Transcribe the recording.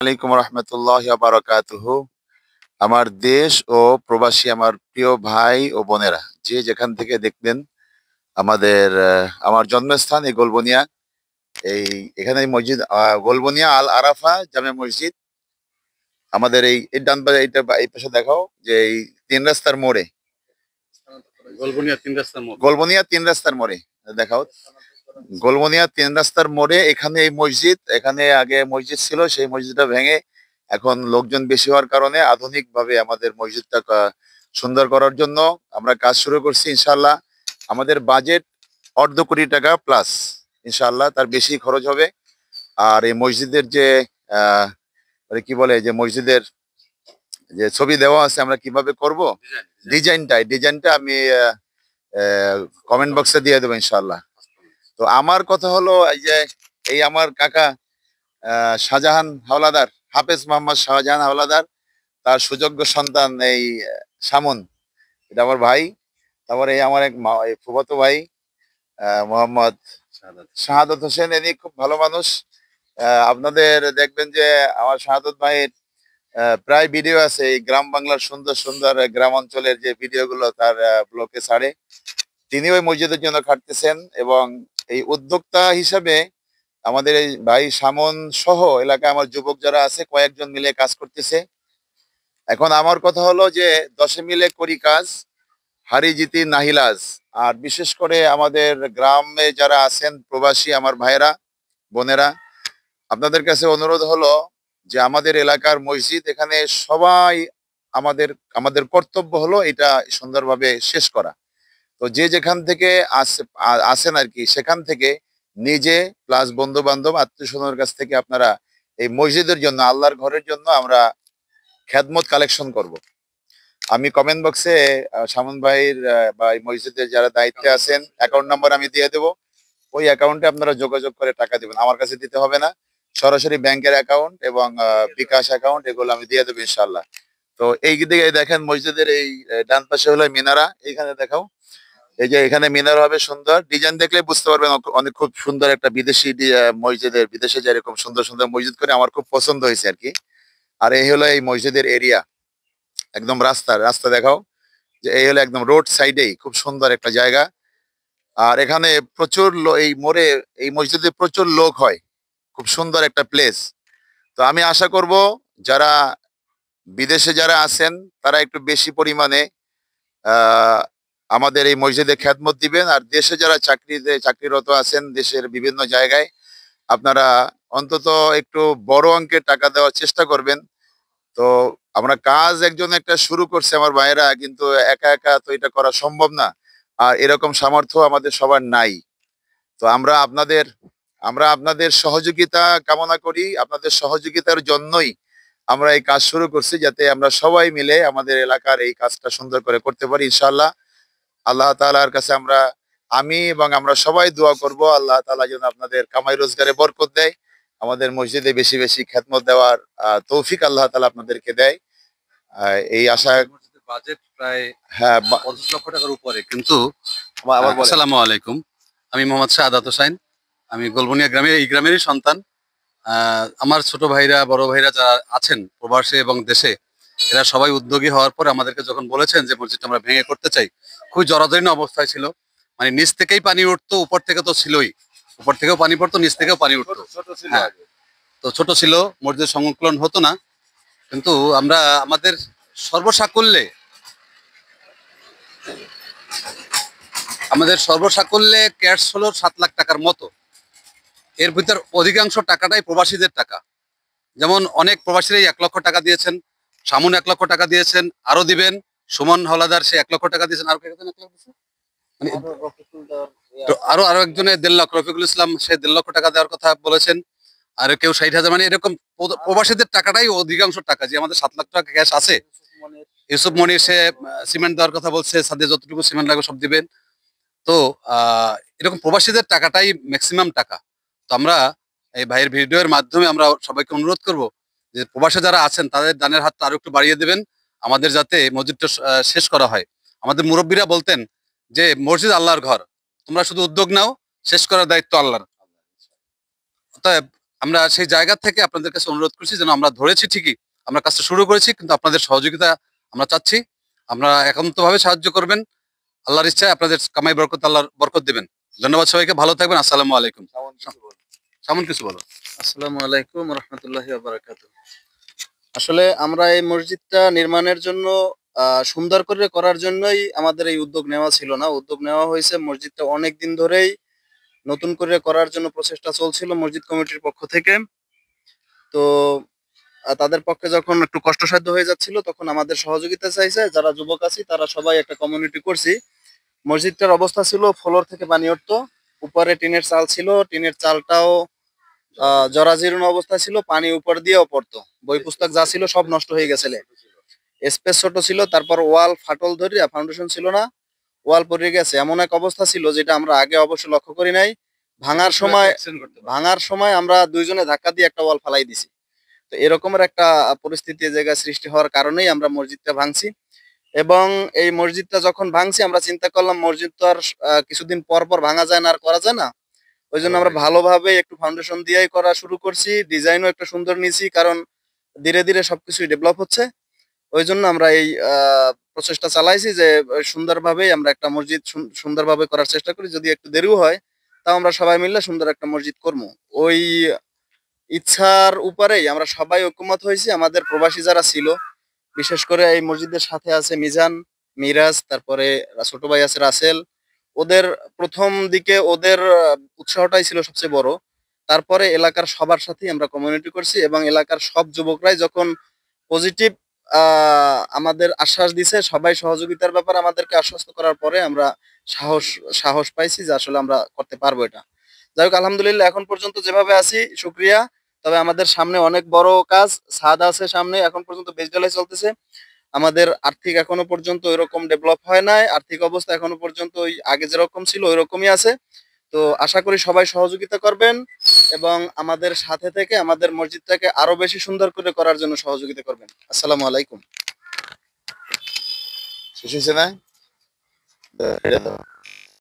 আলাইকুম রহমতুল্লাহ বারাকাতুহু। আমার দেশ ও প্রবাসী আমার প্রিয় ভাই ও বোনেরা, যে যেখান থেকে দেখবেন আমাদের আমার জন্মস্থান এই গোলবনিয়া। এই এখানে এই মসজিদ গোলবনিয়া আল আরাফা জামে মসজিদ। আমাদের এই ডান পাশে এই পাশে দেখাও যে এই তিন রাস্তার মোড়ে, গোলবনিয়া তিন রাস্তার মোড়ে দেখাও। গোলবনিয়া তিন রাস্তার মোড়ে এখানে এই মসজিদ, এখানে আগে মসজিদ ছিল, সেই মসজিদটা ভেঙে এখন লোকজন বেশি হওয়ার কারণে আধুনিক ভাবে আমাদের মসজিদটা সুন্দর করার জন্য আমরা কাজ শুরু করছি। ইনশাল্লাহ আমাদের বাজেট $250,00,000 প্লাস, ইনশাল্লাহ তার বেশি খরচ হবে। আর এই মসজিদের যে কি বলে, যে মসজিদের যে ছবি দেওয়া আছে আমরা কিভাবে করব, ডিজাইনটা আমি কমেন্ট বক্সে দিয়ে দেবো ইনশাল্লাহ। তো আমার কথা হলো এই যে এই আমার কাকা শাহজাহান হাওলাদার, হাফেজ মোহাম্মদ শাহজাহান হাওলাদার, তার সুযোগ্য সন্তান এই সামন, এটা আমার ভাই। তারপরে এই আমার এক এই ফুফাতো ভাই মোহাম্মদ শাহাদত হোসেন, ইনি খুব ভালো মানুষ। আপনাদের দেখবেন যে আমার শাহাদত ভাইয়ের প্রায় ভিডিও আছে এই গ্রাম বাংলার সুন্দর সুন্দর গ্রাম অঞ্চলের যে ভিডিওগুলো তার ব্লগে ছাড়ে। তিনি ওই মসজিদের জন্য খাটতেছেন এবং এই উদ্যোক্তা হিসাবে আমাদের এই ভাই সামন সহ এলাকায় আমার যুবক যারা আছে কয়েকজন মিলে কাজ করতেছে। এখন আমার কথা হলো যে 10 মিলে করি কাজ, হারি জিতি নাহিলাজ। আর বিশেষ করে আমাদের গ্রামে যারা আছেন প্রবাসী আমার ভাইরা বোনেরা, আপনাদের কাছে অনুরোধ হলো যে আমাদের এলাকার মসজিদ এখানে সবাই আমাদের আমাদের কর্তব্য হলো এটা সুন্দরভাবে শেষ করা। তো যে যেখান থেকে আসেন আর কি, সেখান থেকে নিজে প্লাস বন্ধু বান্ধব আত্মীয় স্বজনের কাছ থেকে আপনারা এই মসজিদের জন্য, আল্লাহর ঘরের জন্য আমরা খেদমত কালেকশন করব। আমি কমেন্ট বক্সে সামন ভাইয়ের বা এই মসজিদের যারা দায়িত্বে আছেন অ্যাকাউন্ট নাম্বার আমি দিয়ে দেবো। ওই অ্যাকাউন্টে আপনারা যোগাযোগ করে টাকা দিবেন, আমার কাছে দিতে হবে না, সরাসরি ব্যাংকের অ্যাকাউন্ট এবং বিকাশ অ্যাকাউন্ট এগুলো আমি দিয়ে দেবো ইনশাল্লাহ। তো এই দিকে দেখেন মসজিদের এই ডান পাশে হলো মিনারা, এইখানে দেখাও। এই যে এখানে মিনার হবে সুন্দর, ডিজাইন দেখলে বুঝতে পারবেন অনেক খুব সুন্দর একটা বিদেশি মসজিদের, বিদেশে যেরকম সুন্দর সুন্দর মসজিদ করে আমার খুব পছন্দ হয়েছে আর কি। আর এই হলো এই মসজিদের এরিয়া, একদম রাস্তা দেখাও, যে এই হলো একদম রোড সাইডেই খুব সুন্দর একটা জায়গা। আর এখানে প্রচুর এই মোড়ে এই মসজিদে প্রচুর লোক হয়, খুব সুন্দর একটা প্লেস। তো আমি আশা করব যারা বিদেশে যারা আছেন তারা একটু বেশি পরিমাণে আহ আমাদের এই মসজিদে খেদমত দিবেন। আর দেশে যারা চাকরিরত আছেন দেশের বিভিন্ন জায়গায়, আপনারা অন্তত একটু বড় অঙ্কের টাকা দেওয়ার চেষ্টা করবেন। তো আমরা কাজ একজন একটা শুরু করছে আমার ভাইয়েরা, কিন্তু একা একা তো এটা করা সম্ভব না, আর এরকম সামর্থ্য আমাদের সবার নাই। তো আমরা আপনাদের সহযোগিতা কামনা করি, আপনাদের সহযোগিতার জন্যই আমরা এই কাজ শুরু করছি, যাতে আমরা সবাই মিলে আমাদের এলাকার এই কাজটা সুন্দর করে করতে পারি ইনশাল্লাহ। আল্লাহ তাআলার কাছে আমি এবং আমরা সবাই দোয়া করব আল্লাহ তাআলা যেন আপনাদের কামাই রোজগারে বরকত দেয়, আমাদের মসজিদে বেশি বেশি খেদমত দেওয়ার তৌফিক আল্লাহ তাআলা আপনাদেরকে দেয়, এই আশা। বাজেট প্রায় হ্যাঁ, 50 লক্ষ টাকার উপরে। কিন্তু আসসালামু আলাইকুম, আমি মোহাম্মদ শাহাদাত হোসেন, আমি গোলবনিয়া এই গ্রামেরই সন্তান। আমার ছোট ভাইরা বড় ভাইরা যারা আছেন প্রবাসে এবং দেশে, এরা সবাই উদ্যোগী হওয়ার পর আমাদেরকে যখন বলেছেন যে মসজিদটা আমরা ভেঙে করতে চাই, খুবই জরাজীর্ণ অবস্থায় ছিল। মানে নিচ থেকেই পানি উঠতো, উপর থেকে তো ছিলই, উপর থেকেও পানি পড়তো, নিচ থেকেও পানি উঠতো। হ্যাঁ, তো ছোট ছিল, মসজিদের সংকলন হতো না। কিন্তু আমরা আমাদের সর্বসাকুল্যে ক্যাশ হলো 7 লাখ টাকার মতো। এর ভিতর অধিকাংশ টাকাটাই প্রবাসীদের টাকা। যেমন অনেক প্রবাসীরাই 1 লক্ষ টাকা দিয়েছেন, সামুন 1 লক্ষ টাকা দিয়েছেন, আরো দিবেন। সুমন হাওলাদার সে 1 লক্ষ টাকা দিয়েছেন, মানে আরো আরো একজনে 1.5 লক্ষ, রফিকুল ইসলাম সে 1.5 লক্ষ টাকা দেওয়ার কথা বলেছেন। আর কেউ 60,000, মানে এরকম প্রবাসীদের টাকাটাই অধিকাংশ টাকা। যে আমাদের 7 লাখ টাকা ক্যাশ আছে, ইউসুফ মনির সে সিমেন্ট দেওয়ার কথা বলছে, সাথে যতটুকু সিমেন্ট লাগবে সব দিবেন। তো এরকম প্রবাসীদের টাকাটাই ম্যাক্সিমাম টাকা। তো আমরা এই ভাইয়ের ভিডিওর মাধ্যমে আমরা সবাইকে অনুরোধ করব যে প্রবাসে যারা আছেন তাদের দানের হাতটা আরো একটু বাড়িয়ে দেবেন, আমাদের যাতে মসজিদটা শেষ করা হয়। আমাদের মুরব্বীরা বলতেন যে মসজিদ আল্লাহর ঘর, তোমরা শুধু উদ্যোগ নাও, শেষ করার দায়িত্ব আল্লাহর। অতএব আমরা সেই জায়গা থেকে আপনাদের কাছে অনুরোধ করছি যেন আমরা ধরেছি ঠিকই, আমরা কাজটা শুরু করেছি, কিন্তু আপনাদের সহযোগিতা আমরা চাচ্ছি। আমরা একান্তভাবে সাহায্য করবেন। আল্লাহর ইচ্ছায় আপনাদের কামাই বরকত আল্লাহর বরকত দিবেন। ধন্যবাদ সবাইকে, ভালো থাকবেন। আসসালামু আলাইকুম। সামন কিছু বলো। আসসালামু আলাইকুম রহমতুল্লাহি ওয়া বারাকাতুহু। আসলে আমরা এই মসজিদটা নির্মাণের জন্য সুন্দর করে করার জন্যই আমাদের এই উদ্যোগ নেওয়া ছিল না। উদ্যোগ নেওয়া হয়েছে মসজিদটা অনেক দিন ধরেই নতুন করে করার জন্য প্রচেষ্টা চলছিল মসজিদ কমিটির পক্ষ থেকে। তো তাদের পক্ষে যখন একটু কষ্টসাধ্য হয়ে যাচ্ছিল তখন আমাদের সহযোগিতা চাইছে। যারা যুবক আছি তারা সবাই একটা কমিউনিটি করছি। মসজিদটার অবস্থা ছিল ফ্লোর থেকে পানি উঠতো, উপরে টিনের চাল ছিল, টিনের চালটাও জরাজীর্ণ অবস্থা ছিল, পানি উপর দিয়েও পড়তো, বই পুস্তক যা ছিল সব নষ্ট হয়ে গেছিল। স্পেস ছোট ছিল, তারপর ওয়াল ফাটল ধরিয়া ফাউন্ডেশন ছিল না, ওয়াল পড়ে গেছে, এমন এক অবস্থা ছিল যেটা আমরা আগে অবশ্য লক্ষ্য করি নাই। ভাঙার সময় আমরা দুইজনে ধাক্কা দিয়ে একটা ওয়াল ফালাই দিছি। তো এরকমের একটা পরিস্থিতি এই জায়গায় সৃষ্টি হওয়ার কারণেই আমরা মসজিদটা ভাঙছি। এবং এই মসজিদটা যখন ভাঙছি আমরা চিন্তা করলাম মসজিদ তো আর কিছুদিন পর পর ভাঙা যায় না, আর করা যায় না। ওই জন্য আমরা ভালোভাবে একটু ফাউন্ডেশন দিয়েই করা শুরু করছি, ডিজাইনও একটু সুন্দর নিয়েছি, কারণ ধীরে ধীরে সবকিছুই ডেভেলপ হচ্ছে। ওই জন্য আমরা এই প্রচেষ্টা চালাইছি যে সুন্দরভাবেই আমরা একটা মসজিদ সুন্দরভাবে করার চেষ্টা করি। যদি একটু দেরিও হয় তাও আমরা সবাই মিলে সুন্দর একটা মসজিদ করবো। ওই ইচ্ছার উপরেই আমরা সবাই ঐকমত হয়েছি। আমাদের প্রবাসী যারা ছিল, বিশেষ করে এই মসজিদের সাথে আছে মিজান, মিরাজ, তারপরে ছোট ভাই আছে রাসেল। ওদের প্রথম দিকে ওদের উৎসাহটাই ছিল সবচেয়ে বড়। তারপরে এলাকার সবার সাথেই আমরা কমিউনিটি করছি এবং এলাকার সব যুবকরাই যখন পজিটিভ আমাদের আশ্বাস দিছে, সবাই সহযোগিতার ব্যাপারে আমাদেরকে আশ্বস্ত করার পরে আমরা সাহস সাহস পাইছি যে আসলে আমরা করতে পারবো এটা। যাই হোক, আলহামদুলিল্লাহ এখন পর্যন্ত যেভাবে আছি শুক্রিয়া। তবে আমাদের সামনে অনেক বড় কাজ, ছাদ আছে সামনে, এখন পর্যন্ত বেজ ঢালাই চলতেছে। আমাদের আর্থিক এখনো পর্যন্ত ওইরকম ডেভেলপ হয় নাই, আর্থিক অবস্থা এখনো পর্যন্ত ওই আগে যেরকম ছিল ওই রকমই আছে। তো আশা করি সবাই সহযোগিতা করবেন এবং আমাদের সাথে থেকে আমাদের মসজিদটাকে আরো বেশি সুন্দর করে করার জন্য সহযোগিতা করবেন। আসসালামু আলাইকুম। শেষ হয়েছে না?